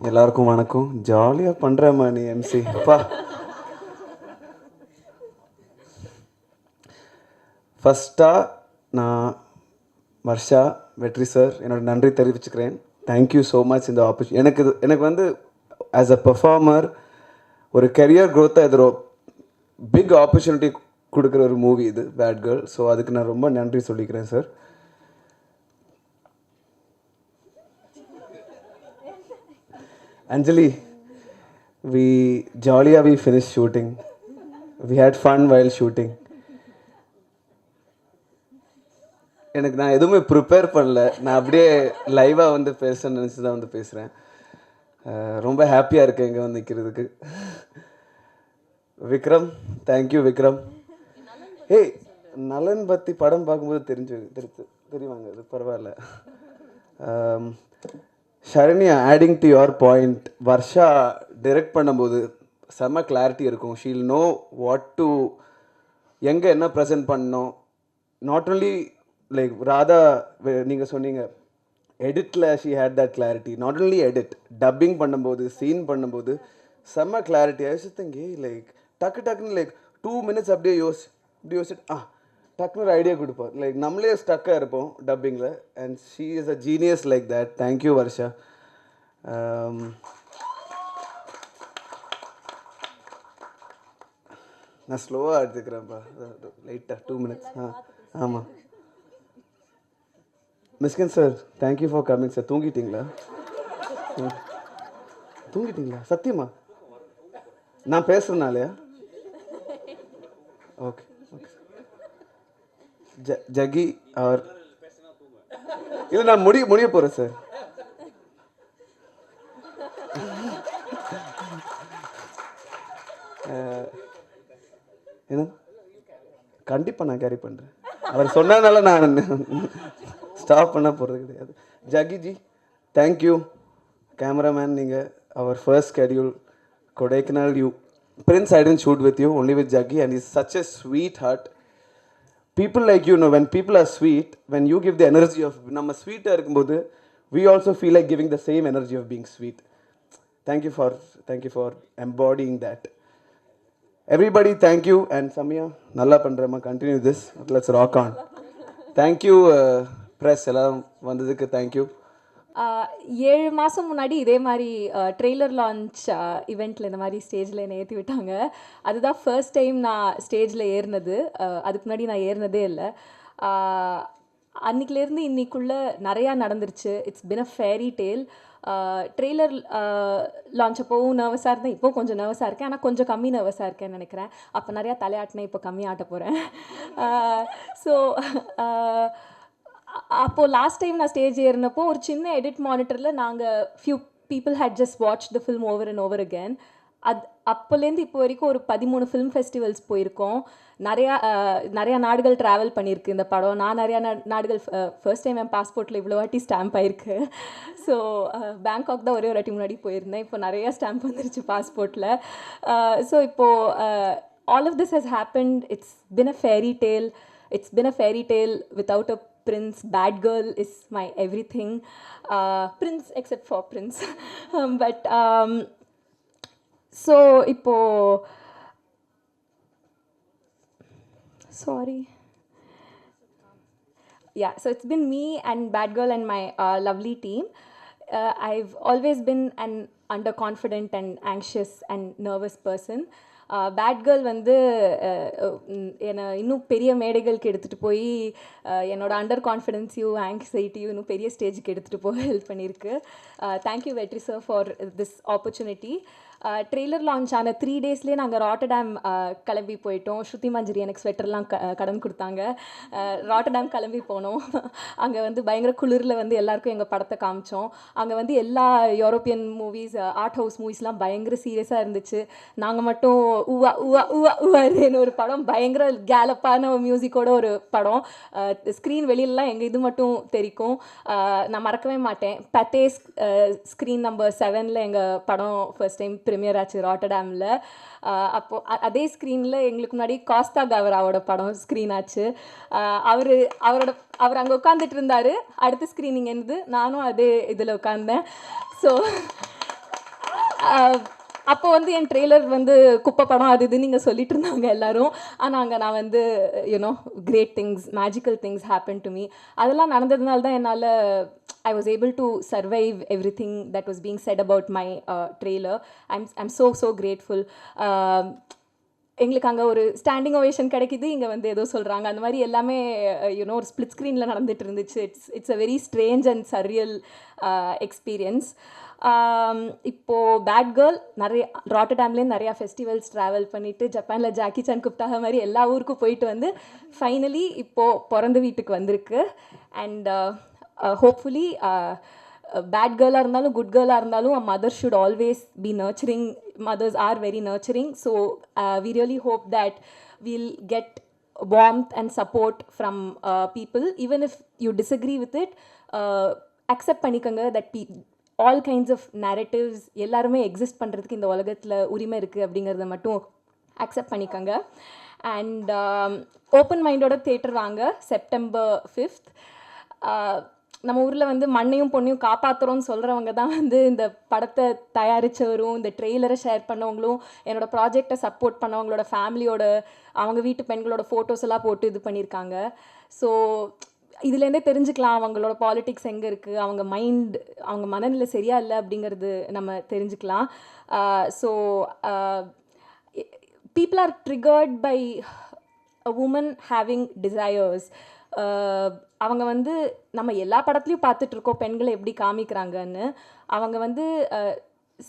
எல்லாருக்கும் வணக்கம். ஜாலியாக பண்ணுறேம்மா நீ எம்சி அப்பா. ஃபஸ்ட்டாக நான் வர்ஷா வெற்றி சார் என்னோட நன்றி தெரிவிச்சுக்கிறேன். Thank you so much. இந்த எனக்கு வந்து ஆஸ் அ பெர்ஃபார்மர் ஒரு கெரியர் க்ரோத்தாக இது பிக் ஆப்பர்ச்சுனிட்டி கொடுக்குற ஒரு மூவி இது பேட் கேர்ள். ஸோ அதுக்கு நான் ரொம்ப நன்றி சொல்லிக்கிறேன் sir. Anjali, we finished shooting. We had fun while shooting. எனக்கு நான் எதுவுமே ப்ரிப்பேர் பண்ணல, நான் அப்படியே லைவாக வந்து பேசணும்னு நினச்சி தான் வந்து பேசுகிறேன். ரொம்ப ஹாப்பியாக இருக்கேன் இங்கே வந்து நிற்கிறதுக்கு. விக்ரம், தேங்க்யூ விக்ரம். ஏய், நலன் பற்றி படம் பார்க்கும்போது தெரியுவாங்க, அது பரவாயில்ல. Sharanya, adding to your point, Varsha direct பண்ணும்போது செம்ம கிளாரிட்டி இருக்கும். ஷீல் நோ வாட் டு எங்கே என்ன ப்ரெசென்ட் பண்ணணும். நாட் ஓன்லி லைக் ராதா, நீங்கள் சொன்னீங்க எடிட்டில் she had that clarity. Not only edit, dubbing பண்ணும்போது சீன் பண்ணும்போது செம்ம கிளாரிட்டி. ஐசித்தங்கி லைக் டக்குன்னு லைக் 2 minutes அப்படியே யோசிச்சுட்டு டக்குன்னு ஒரு ஐடியா கொடுப்போம். லைக் நம்மளே ஸ்டக்காக இருப்போம் டப்பிங்கில். And she is a genius like that. Thank you Varsha. நான் ஸ்லோவாக எடுத்துக்கிறேன்ப்பா, லைட்டாக 2 minutes. ஆமாம். Mysskin sir, thank you for coming sir. தூங்கிட்டீங்களா? சத்தியமா நான் பேசுகிறனாலையா? Okay okay. ஜகி அவர் இல்லை, நான் முடிய போகிறேன் சார். என்ன கண்டிப்பாக நான் கேரி பண்ணுறேன். அவர் சொன்னதுனால நான் ஸ்டாப் பண்ண போகிறது கிடையாது. ஜகிஜி, தேங்க்யூ. கேமராமேன், நீங்கள் அவர் first schedule Kodaikanal. Prince, I didn't shoot with you, only with Jaggi, and he's such a sweetheart. People like you know, when people are sweet, when you give the energy of நம்ம ஸ்வீட்டாக இருக்கும்போது we also feel like giving the same energy of being sweet. Thank you for embodying that. Everybody, thank you. And Samya, நல்லா பண்ணுறேம்மா, continue this, let's rock on. Thank you press எல்லாம் வந்ததுக்கு thank you. 7 மாதம் முன்னாடி இதே மாதிரி ட்ரெய்லர் லான்ச் இவெண்ட்டில் இந்த மாதிரி ஸ்டேஜில் என்னை ஏற்றி விட்டாங்க. அதுதான் ஃபர்ஸ்ட் டைம் நான் ஸ்டேஜில் ஏறினது. அதுக்கு முன்னாடி நான் ஏறினதே இல்லை. அன்றைக்கிலேருந்து இன்னைக்குள்ளே நிறையா நடந்துருச்சு. It's been a fairy tale. Trailer launch அப்போவும் நர்வஸாக இருந்தேன், இப்போது கொஞ்சம் நர்வஸாக இருக்கேன். ஆனால் கொஞ்சம் கம்மி நர்வஸாக இருக்கேன்னு நினைக்கிறேன். அப்போ நிறையா தலையாட்டினேன், இப்போ கம்மியாக ஆட்ட போகிறேன். ஸோ அப்போது லாஸ்ட் டைம் நான் ஸ்டேஜ் ஏறினப்போ ஒரு சின்ன எடிட் மானிட்டரில் நாங்கள் few people had just watch the film over and over again. அப்போலேருந்து இப்போ வரைக்கும் ஒரு 13 ஃபிலிம் ஃபெஸ்டிவல்ஸ் போயிருக்கோம். நிறையா நாடுகள் ட்ராவல் பண்ணியிருக்கு இந்த படம். நான் நிறையா நாடுகள் ஃபர்ஸ்ட் டைம் என் பாஸ்போர்ட்டில் இவ்வளோ வாட்டி ஸ்டாம்ப் ஆயிருக்கு. ஸோ பேங்காக் தான் ஒரே ஒரு வாட்டி முன்னாடி போயிருந்தேன். இப்போ நிறையா ஸ்டாம்ப் வந்துருச்சு பாஸ்போர்ட்டில். ஸோ இப்போது all of this has happened. It's been a fairy tale without a prince. Bad girl is my everything. Prince except for prince. But so ipo sorry. Yeah, so it's been me and Bad Girl and my lovely team. I've always been an underconfident and anxious and nervous person. Bad Girl வந்து என்னை இன்னும் பெரிய மேடைகளுக்கு எடுத்துகிட்டு போய் என்னோடய under கான்ஃபிடென்ஸையும் ஆங்ஸைட்டியும் இன்னும் பெரிய ஸ்டேஜுக்கு எடுத்துகிட்டு போக ஹெல்ப் பண்ணியிருக்கு. Thank you Vetri sir for this opportunity. Trailer launch ஆன 3 daysலேயே நாங்கள் ராட்டர்டாம் கிளம்பி போயிட்டோம். ஸ்ருதி மஞ்சரி எனக்கு ஸ்வெட்டர்லாம் கடன் கொடுத்தாங்க. ராட்டர்டாம் கிளம்பி போனோம். அங்கே வந்து பயங்கர குளிரில் வந்து எல்லாருக்கும் எங்கள் படத்தை காமிச்சோம். அங்கே வந்து எல்லா யூரோப்பியன் மூவிஸ், ஆர்ட் ஹவுஸ் மூவிஸ்லாம் பயங்கர சீரியஸாக இருந்துச்சு. நாங்கள் மட்டும் உவா உவா உவா உவான்னு ஒரு படம், பயங்கர கேலப்பான மியூசிக்கோட ஒரு படம். ஸ்க்ரீன் வெளியிலலாம் எங்கள் இது மட்டும் தெரிக்கும். நான் மறக்கவே மாட்டேன். பத்தே ஸ்க்ரீன் நம்பர் 7 எங்கள் படம் ஃபர்ஸ்ட் டைம் ப்ரீமியர் ஆச்சு ராட்டர்டாமில். அப்போது அதே ஸ்க்ரீனில் எங்களுக்கு முன்னாடி காஸ்தா கவராவோட படம் ஸ்க்ரீன் ஆச்சு. அவர் அங்கே உட்காந்துட்டு இருந்தார். அடுத்த ஸ்க்ரீனிங் என்னது, நானும் அதே இதில் உட்காந்தேன். ஸோ அப்போ வந்து என் ட்ரெய்லர் வந்து குப்பை படம் அது இதுன்னு நீங்கள் சொல்லிட்டு இருந்தாங்க எல்லாரும். ஆனால் அங்கே நான் வந்து you know great things magical things happen to me. அதெல்லாம் நடந்ததுனால தான் என்னால் I was able to survive everything that was being said about my trailer. I'm so grateful. எங்களுக்கு அங்கே ஒரு ஸ்டாண்டிங் ஓவேஷன் கிடைக்குது, இங்கே வந்து ஏதோ சொல்கிறாங்க. அந்த மாதிரி எல்லாமே யூனோ ஒரு ஸ்ப்ளிட் ஸ்க்ரீனில் நடந்துட்டு இருந்துச்சு. It's a very strange and surreal experience. இப்போது பேட் கேர்ள் நிறைய ராட்டர்டாம்லேருந்து நிறையா ஃபெஸ்டிவல்ஸ் ட்ராவல் பண்ணிவிட்டு ஜப்பானில் ஜாக்கி சான் கூப்பிட்டாக மாதிரி எல்லா ஊருக்கும் போயிட்டு வந்து ஃபைனலி இப்போது பிறந்த வீட்டுக்கு வந்திருக்கு. அண்ட் hopefully bad girl இருந்தாலும் good girl இருந்தாலும் a mother should always be nurturing. Mothers are very nurturing, so we really hope that we'll get warmth and support from people even if you disagree with it. Accept பண்ணிக்கங்க that all kinds of narratives எல்லாருமே exist பண்ணுறதுக்கு இந்த உலகத்தில் உரிமை இருக்குது அப்படிங்கிறத மட்டும் accept பண்ணிக்கங்க. அண்ட் ஓப்பன் மைண்டோட தேட்டர் வாங்க செப்டம்பர் 5th. நம்ம ஊரில் வந்து மண்ணையும் பொண்ணையும் காப்பாற்றுறோன்னு சொல்கிறவங்க தான் வந்து இந்த படத்தை தயாரித்தவரும் இந்த ட்ரெய்லரை ஷேர் பண்ணவங்களும் என்னோடய ப்ராஜெக்டை சப்போர்ட் பண்ணவங்களோட ஃபேமிலியோட அவங்க வீட்டு பெண்களோட ஃபோட்டோஸ் எல்லாம் போட்டு இது பண்ணியிருக்காங்க. ஸோ இதுலேருந்தே தெரிஞ்சுக்கலாம் அவங்களோட பாலிட்டிக்ஸ் எங்கே இருக்குது, அவங்க மைண்ட் அவங்க மனநிலை சரியா இல்லை அப்படிங்கிறது நம்ம தெரிஞ்சுக்கலாம். So people are triggered by a woman having desires. அவங்க வந்து நம்ம எல்லா படத்துலையும் பார்த்துட்ருக்கோம் பெண்களை எப்படி காமிக்கிறாங்கன்னு. அவங்க வந்து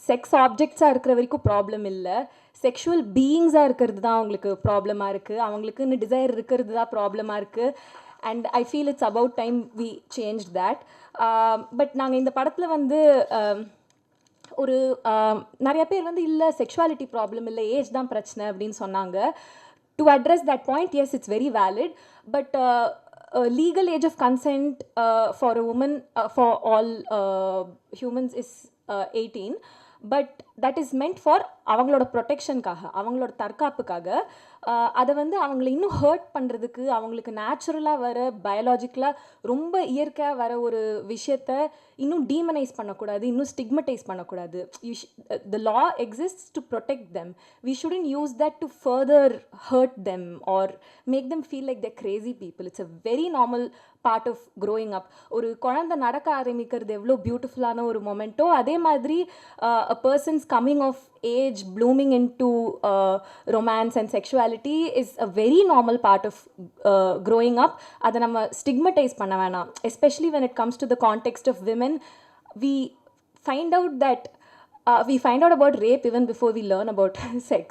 செக்ஸ் ஆப்ஜெக்ட்ஸாக இருக்கிற வரைக்கும் ப்ராப்ளம் இல்லை, செக்ஷுவல் பீயிங்ஸாக இருக்கிறது தான் அவங்களுக்கு ப்ராப்ளமாக இருக்குது, அவங்களுக்குன்னு டிசைர் இருக்கிறது தான் ப்ராப்ளமாக இருக்குது. And I feel it's about time we change that. But நாங்கள் இந்த படத்தில் வந்து ஒரு நிறைய பேர் வந்து இல்லை செக்ஷுவாலிட்டி ப்ராப்ளம் இல்லை ஏஜ் தான் பிரச்சனை அப்படின்னு சொன்னாங்க. To address that point, S it's very valid, but legal age of consent for a woman, for all humans is 18, but that is meant for அவங்களோட ப்ரொடெக்ஷனுக்காக, அவங்களோட தற்காப்புக்காக. அதை வந்து அவங்கள இன்னும் ஹர்ட் பண்ணுறதுக்கு, அவங்களுக்கு நேச்சுரலாக வர பயாலஜிக்கலாக ரொம்ப இயற்கையாக வர ஒரு விஷயத்தை இன்னும் டீமனைஸ் பண்ணக்கூடாது, இன்னும் ஸ்டிக்மடைஸ் பண்ணக்கூடாது. The law exists to protect them. We shouldn't use that to further hurt them or make them feel like they're crazy people. It's a very normal part of growing up. ஒரு குழந்தை நடக்க ஆரம்பிக்கிறது எவ்வளோ பியூட்டிஃபுல்லான ஒரு மொமெண்ட்டோ, அதே மாதிரி a person's coming of age, blooming into romance and sexuality is a very normal part of growing up. அதை நம்ம ஸ்டிக்மடைஸ் பண்ண வேணாம். Especially when it comes to the context of women, we find out that we find out about rape even before we learn about sex.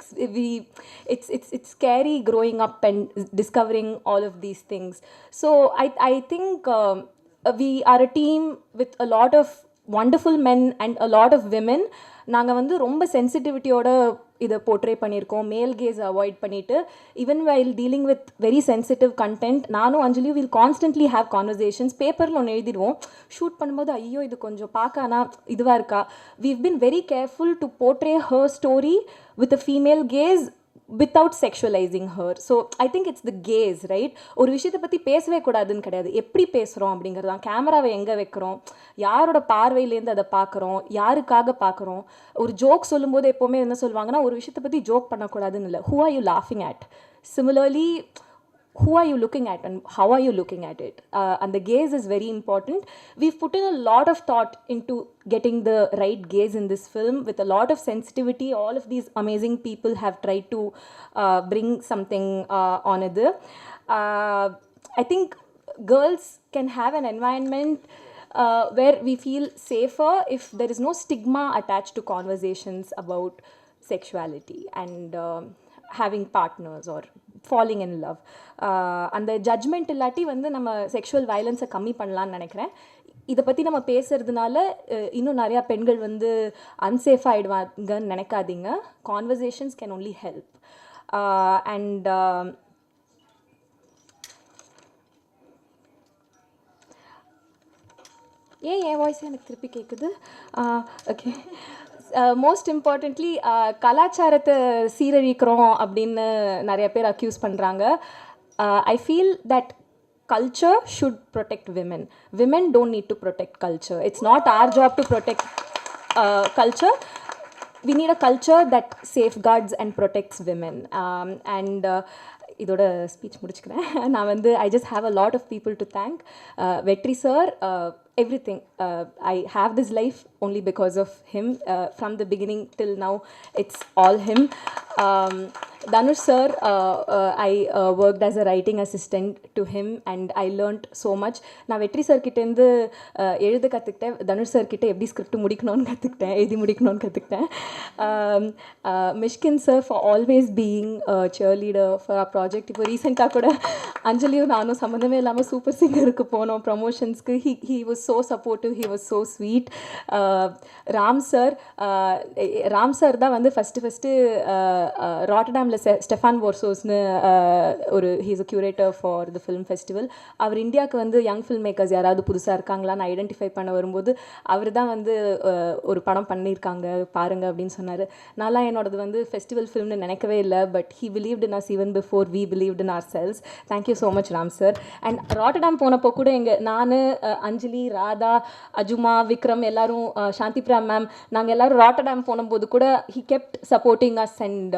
It's scary growing up and discovering all of these things. So I think we are a team with a lot of wonderful men and a lot of women. நாங்கள் வந்து ரொம்ப சென்சிட்டிவிட்டியோட இதை portray பண்ணியிருக்கோம், மேல் case avoid பண்ணிவிட்டு. Even while dealing with very sensitive content, நானும் அஞ்சலியும் will constantly have conversations. பேப்பரில் ஒன்று எழுதிடுவோம், ஷூட் பண்ணும்போது ஐயோ இது கொஞ்சம் பார்க்க ஆனால் இதுவாக இருக்கா. We've been very careful to portray her story with a female gaze without sexualizing her. So I think it's the gaze, right? ஒரு விஷயத்தை பற்றி பேசவே கூடாதுன்னு கிடையாது, எப்படி பேசுகிறோம் அப்படிங்கிறது தான். கேமராவை எங்கே வைக்கிறோம், யாரோட பார்வையிலேருந்து அதை பார்க்குறோம், யாருக்காக பார்க்குறோம். ஒரு ஜோக் சொல்லும்போது எப்போவுமே என்ன சொல்லுவாங்கன்னா, ஒரு விஷயத்தை பற்றி ஜோக் பண்ணக்கூடாதுன்னு இல்லை, who are you laughing at? Similarly, who are you looking at and how are you looking at it? And the gaze is very important. We've put in a lot of thought into getting the right gaze in this film with a lot of sensitivity. All of these amazing people have tried to bring something on it. I think girls can have an environment where we feel safer if there is no stigma attached to conversations about sexuality and having partners or falling in love. அந்த judgement இல்லாட்டி வந்து நம்ம sexual வயலன்ஸை கம்மி பண்ணலான்னு நினைக்கிறேன். இதை பற்றி நம்ம பேசுகிறதுனால இன்னும் நிறையா பெண்கள் வந்து அன்சேஃப் ஆகிடுவாங்கன்னு நினைக்காதீங்க. Conversations can only help. And என் வாய்ஸே எனக்கு திருப்பி கேட்குது. ஓகே, மோஸ்ட் இம்பார்ட்டண்ட்லி கலாச்சாரத்தை சீரழிக்கிறோம் அப்படின்னு நிறைய பேர் அக்யூஸ் பண்ணுறாங்க. I feel that culture should protect women. Women don't need to protect culture. It's not our job to protect culture. we need a culture that safeguards and protects women. And இதோட speech முடிச்சுக்கிறேன். நான் வந்து I just have a lot of people to thank. வெற்றி sir, everything. I have this life only because of him. From the beginning till now, it's all him. Dhanush sir, I worked as a writing assistant to him and I learned so much. நான் வெற்றி sir கிட்டேருந்து எழுத கற்றுக்கிட்டேன். Dhanush sir கிட்டே எப்படி script முடிக்கணும்னு கற்றுக்கிட்டேன், எழுதி முடிக்கணும்னு கற்றுக்கிட்டேன். Mysskin sir for always being cheer leader for our project. இப்போ ரீசெண்டாக கூட அஞ்சலியும் நானும் சம்மந்தமே இல்லாமல் சூப்பர் சிங்கருக்கு போனோம் ப்ரமோஷன்ஸ்க்கு. he was so supportive, he was so sweet. Ram sir தான் வந்து ஃபஸ்ட்டு ராட்டர்டாமில் ஸ்டெஃபான் வார்சோஸ்னு ஒரு he's a curator for the film festival. அவர் இந்தியாவுக்கு வந்து யங் ஃபில்ம் மேக்கர்ஸ் யாராவது புதுசாக இருக்காங்களான்னு ஐடென்டிஃபை பண்ண வரும்போது அவர் தான் வந்து ஒரு படம் பண்ணியிருக்காங்க பாருங்கள் அப்படின்னு சொன்னார். நான்லாம் என்னோடது வந்து ஃபெஸ்டிவல் ஃபிலிம்னு நினைக்கவே இல்லை, but he believed in us even before we believed in ourselves. Thank you so much Ram sir. And Rotterdam போனப்போ கூட நான் அஞ்சலி, ராதா, அஜுமா, விக்ரம் எல்லாரும், சாந்திப்ரா மேம், நாங்கள் எல்லோரும் ராட்டர்டாம் போனபோது கூட he kept supporting us and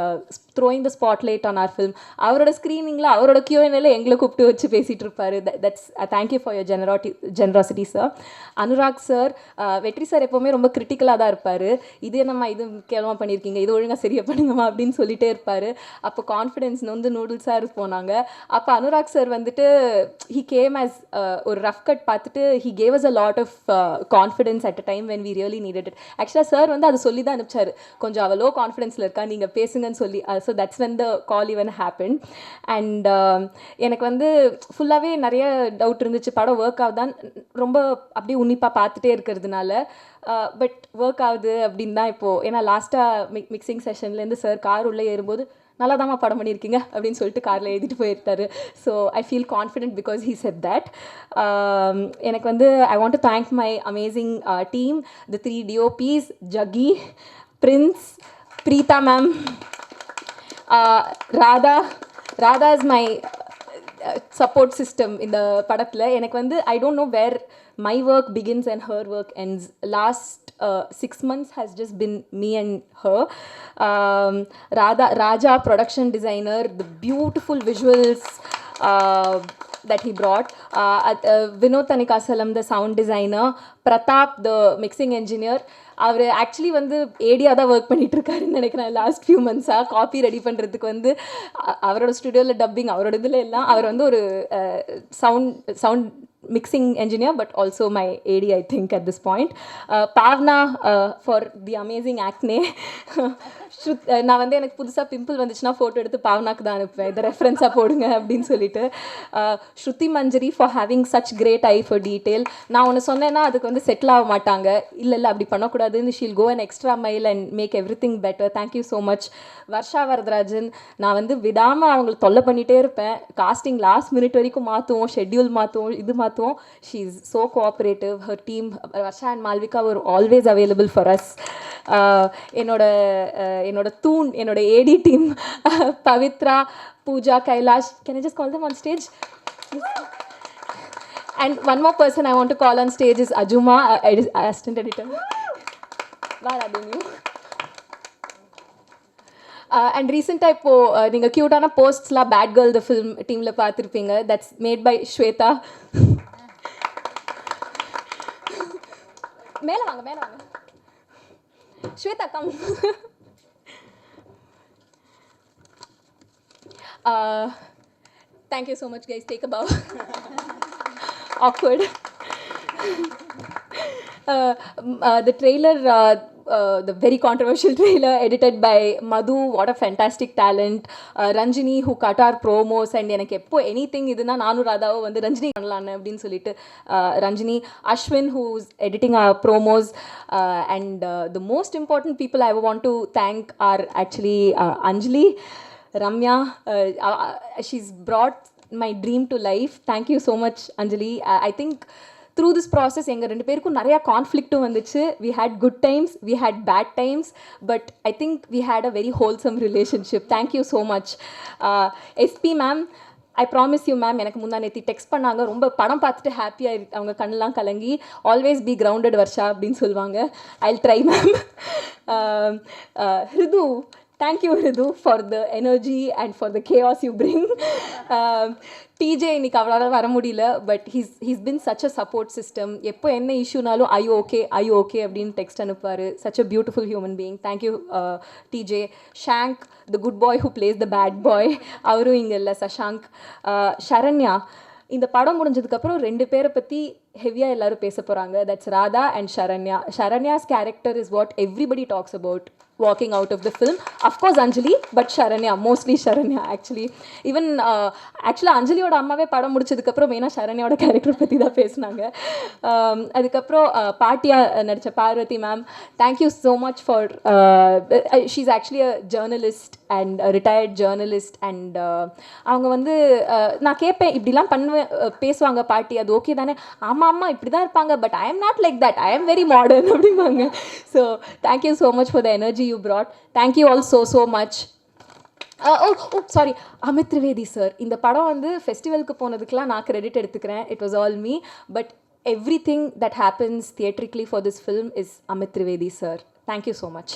throwing the spotlight on our film. அவரோட ஸ்க்ரீனிங்கில் அவரோட Q&Aல எங்களை கூப்பிட்டு வச்சு பேசிகிட்டு இருப்பார். That's thank you for your generosity sir. Anurag sir, வெற்றி சார் எப்போவுமே ரொம்ப கிரிட்டிக்கலாக தான் இருப்பார். இது என்னம்மா இது கேவலமாக பண்ணியிருக்கீங்க, இது ஒழுங்காக சரியாக பண்ணுங்கம்மா அப்படின்னு சொல்லிகிட்டே இருப்பார். அப்போ கான்ஃபிடென்ஸ் வந்து நூடுல்ஸாக போனாங்க. அப்போ அனுராக் சார் வந்துட்டு ஹி கேம் ஆஸ் ஒரு ரஃப் கட் பார்த்துட்டு he gave us a lot of confidence at a time when we really needed it. ஆக்சுவலாக சார் வந்து அதை சொல்லி தான் அனுப்பிச்சார், கொஞ்சம் அவள் லோ கான்ஃபிடென்ஸில் இருக்கா, நீங்கள் பேசுங்கன்னு சொல்லி. So that's when the call even happen. And எனக்கு வந்து ஃபுல்லாகவே நிறைய டவுட் இருந்துச்சு, படம் ஒர்க் ஆகுதான் ரொம்ப அப்படியே உன்னிப்பாக பார்த்துட்டே இருக்கிறதுனால. பட் ஒர்க் ஆகுது அப்படின்னு தான் இப்போது. ஏன்னா லாஸ்ட்டாக மிக்சிங் செஷன்லேருந்து சார் கார் உள்ளே ஏறும்போது நல்லா தான்மா படம் பண்ணியிருக்கீங்க அப்படின்னு சொல்லிட்டு காரில் எழுதிட்டு போயிருந்தாரு. So I feel confident because he said that. எனக்கு வந்து I want to thank my amazing team, the 3 DOPs, Jagi, Prince, Preetha ma'am, Radha is my support system இந்த படத்தில். எனக்கு வந்து I don't know where my work begins and her work ends. Last 6 months has just been me and her. Raja, production designer, the beautiful visuals that he brought. Vinod Tanikasalam, the sound designer. Pratap, the mixing engineer. அவர் actually வந்து ஏடியாக தான் work பண்ணிகிட்டு இருக்காருன்னு நினைக்கிறேன் last few மந்த்ஸாக. Copy ready பண்ணுறதுக்கு வந்து அவரோட ஸ்டுடியோவில் டப்பிங் அவரோட இதில் எல்லாம் அவர் வந்து ஒரு sound mixing engineer but also my AD I think at this point. Pavna for the amazing acne. நான் வந்து எனக்கு புதுசாக பிம்பிள் வந்துச்சுன்னா ஃபோட்டோ எடுத்து பாவனாக்கு தான் அனுப்புவேன், இதை ரெஃபரன்ஸாக போடுங்க அப்படின்னு சொல்லிட்டு. Shruti Manjari for having such great eye for detail. நான் ஒன்று சொன்னேன்னா அதுக்கு வந்து செட்டில் ஆக மாட்டாங்க, இல்லை அப்படி பண்ணக்கூடாதுன்னு she'll go and extra mile and make everything better. Thank you so much. Varsha Varadarajan, நான் வந்து விடாமல் அவங்களை தொல்லை பண்ணிகிட்டே இருப்பேன். காஸ்டிங் லாஸ்ட் மினிட் வரைக்கும் மாற்றுவோம், ஷெட்யூல் மாற்றுவோம், இது மாற்றுவோம். She is so cooperative. Her team Varsha and Malvika were always available for us. என்னோட தூண், என்னோட AD team, Pavithra, Pooja, Kailash. Can I just call them on stage? And one more person I want to call on stage is Ajuma, assistant editor. Where are you? And ரீசெண்டாக இப்போது நீங்கள் க்யூட்டான போஸ்ட்ஸ்லாம் Bad Girl the film டீமில் பார்த்துருப்பீங்க. That's made by Shweta. மேலே வாங்க Shweta, come. Thank you so much guys, take a bow. Awkward. The trailer, the very controversial trailer edited by Madhu, what a fantastic talent. Ranjini who cut our promos and எனக்கு எப்போ anything இதுனா நானும் ராதாவோ வந்து ரஞ்சினி பண்ணலான்னு அப்படின்னு சொல்லிட்டு Ranjini, Ashwin who's editing our promos, and the most important people I want to thank are actually Anjali, Ramya. She's brought my dream to life. Thank you so much Anjali. I think through this process எங்கள் 2 பேருக்கும் நிறையா கான்ஃப்ளிக்ட்டும் வந்துச்சு. We had good times, we had bad times, but I think we had a very wholesome relationship. Thank you so much. SP ma'am, I promise you ma'am, எனக்கு முந்தா நேற்று text பண்ணாங்க, ரொம்ப படம் பார்த்துட்டு ஹாப்பியாக அவங்க கண்ணெலாம் கலங்கி ஆல்வேஸ் பி கிரவுண்டட் வர்ஷா அப்படின்னு சொல்லுவாங்க. I try ma'am. Hridhu, thank you Hridhu for the energy and for the chaos you bring. DJ இன்னைக்கு அவளால் வர முடியல, but he's been such a support system. எப்போ என்ன இஷ்யூனாலும் ஐ ஓகே அப்படின்னு டெக்ஸ்ட் அனுப்புவார். Such a beautiful human being. Thank you DJ. Shank, the good boy who plays the bad boy, அவரும் இங்கே இல்லை, சஷாங்க். ஷரண்யா, இந்த படம் முடிஞ்சதுக்கப்புறம் 2 பேரை பற்றி ஹெவியாக எல்லாரும் பேச போகிறாங்க. That's Radha and Saranya. Saranya's character is what everybody talks about walking out of the film. Of course Anjali, but Sharanya, mostly Sharanya actually. Even actually அஞ்சலியோட அம்மாவே படம் முடிச்சதுக்கப்புறம் மெயினாக ஷரண்யாவோட கேரக்டர் பற்றி தான் பேசினாங்க. அதுக்கப்புறம் பாட்டியா நடித்த Parvathy ma'am, thank you so much for she's actually a journalist and retired journalist. And அவங்க வந்து நான் கேட்பேன், இப்படிலாம் பண்ணுவேன் பேசுவாங்க பாட்டி, அது ஓகே தானே? ஆமாம் இப்படி தான் இருப்பாங்க, but I am not like that, I am very modern அப்படிம்பாங்க. So thank you so much for the energy you brought. Thank you all so much. Sorry, Amit Trivedi sir. இந்த படம் வந்து ஃபெஸ்டிவலுக்கு போனதுக்குலாம் நான் கிரெடிட் எடுத்துக்கிறேன். It was all me, but everything that happens theatrically for this film is Amit Trivedi sir. Thank you so much.